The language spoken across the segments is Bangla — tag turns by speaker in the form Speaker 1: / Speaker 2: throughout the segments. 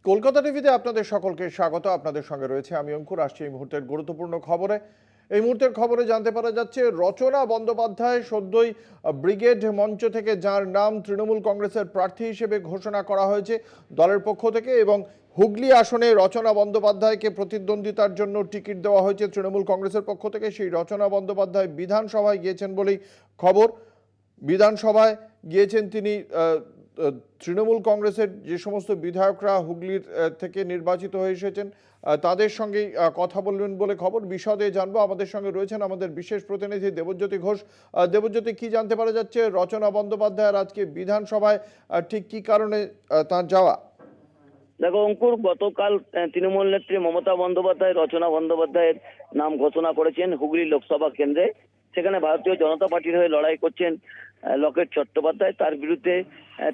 Speaker 1: কলকাতা টিভিতে আপনাদের সকলকে স্বাগত। আপনাদের সঙ্গে রয়েছে আমি অঙ্কুর। আসছি এই মুহূর্তের গুরুত্বপূর্ণ খবরে। এই মুহূর্তের খবরে জানতে পারা যাচ্ছে, রচনা বন্দ্যোপাধ্যায় সদ্যই ব্রিগেড মঞ্চ থেকে যার নাম তৃণমূল কংগ্রেসের প্রার্থী হিসেবে ঘোষণা করা হয়েছে দলের পক্ষ থেকে, এবং হুগলি আসনে রচনা বন্দ্যোপাধ্যায়কে প্রতিদ্বন্দ্বিতার জন্য টিকিট দেওয়া হয়েছে তৃণমূল কংগ্রেসের পক্ষ থেকে। সেই রচনা বন্দ্যোপাধ্যায় বিধানসভায় গিয়েছেন বলেই খবর। বিধানসভায় গিয়েছেন তিনি। তৃণমূল কংগ্রেসের যে সমস্ত বিধায়করা হুগলির থেকে নির্বাচিত হয়ে এসেছেন তাদের সঙ্গেই কথা বলবেন বলে খবর। বিশদে জানবো। আমাদের সঙ্গে রয়েছেন আমাদের বিশেষ প্রতিনিধি দেবজ্যোতি ঘোষ। দেবজ্যোতি, কি জানতে পারা যাচ্ছে রচনা বন্দ্যোপাধ্যায়ের আজকে বিধানসভায় ঠিক কি কারণে তার যাওয়া?
Speaker 2: দেখো অঙ্কুর, গতকাল তৃণমূল নেত্রী মমতা বন্দ্যোপাধ্যায় রচনা বন্দ্যোপাধ্যায়ের নাম ঘোষণা করেছেন হুগলি লোকসভা কেন্দ্রে। সেখানে ভারতীয় জনতা পার্টির হয়ে লড়াই করছেন লকেট চট্টোপাধ্যায়। তার বিরুদ্ধে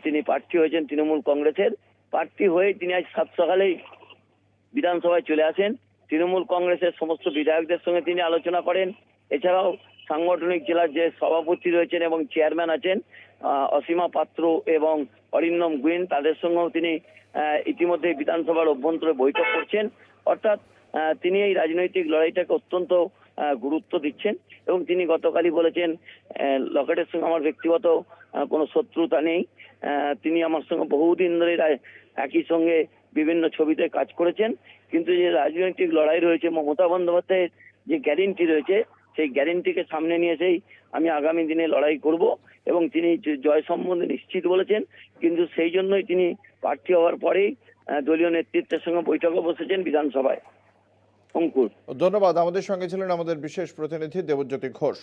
Speaker 2: তিনি প্রার্থী হয়েছেন তৃণমূল কংগ্রেসের। প্রার্থী হয়ে তিনি আজ সাত সকালেই বিধানসভায় চলে আসেন। তৃণমূল কংগ্রেসের সমস্ত বিধায়কদের সঙ্গে তিনি আলোচনা করেন। এছাড়াও সাংগঠনিক জেলার যে সভাপতি রয়েছেন এবং চেয়ারম্যান আছেন অসীমা পাত্র এবং অরিন্দম গুইন, তাদের সঙ্গেও তিনি ইতিমধ্যে বিধানসভার অভ্যন্তরে বৈঠক করছেন। অর্থাৎ তিনি এই রাজনৈতিক লড়াইটাকে অত্যন্ত গুরুত্ব দিচ্ছেন এবং তিনি গতকালই বলেছেন, লকেটের সঙ্গে আমার ব্যক্তিগত কোনো শত্রুতা নেই। তিনি আমার সঙ্গে বহুদিন ধরে একই সঙ্গে বিভিন্ন ছবিতে কাজ করেছেন, কিন্তু যে রাজনৈতিক লড়াই রয়েছে, মমতা বন্দ্যোপাধ্যায়ের যে গ্যারেন্টি রয়েছে, সেই গ্যারেন্টিকে সামনে নিয়ে এসেই আমি আগামী দিনে লড়াই করব এবং তিনি জয় সম্বন্ধে নিশ্চিত বলেছেন। কিন্তু সেই জন্যই তিনি প্রার্থী হওয়ার পরেই দলীয় নেতৃত্বের সঙ্গে বৈঠকে বসেছেন বিধানসভায়। অঙ্কুর,
Speaker 1: ধন্যবাদ। আমাদের সঙ্গে ছিলেন আমাদের বিশেষ প্রতিনিধি দেবজ্যোতি ঘোষ।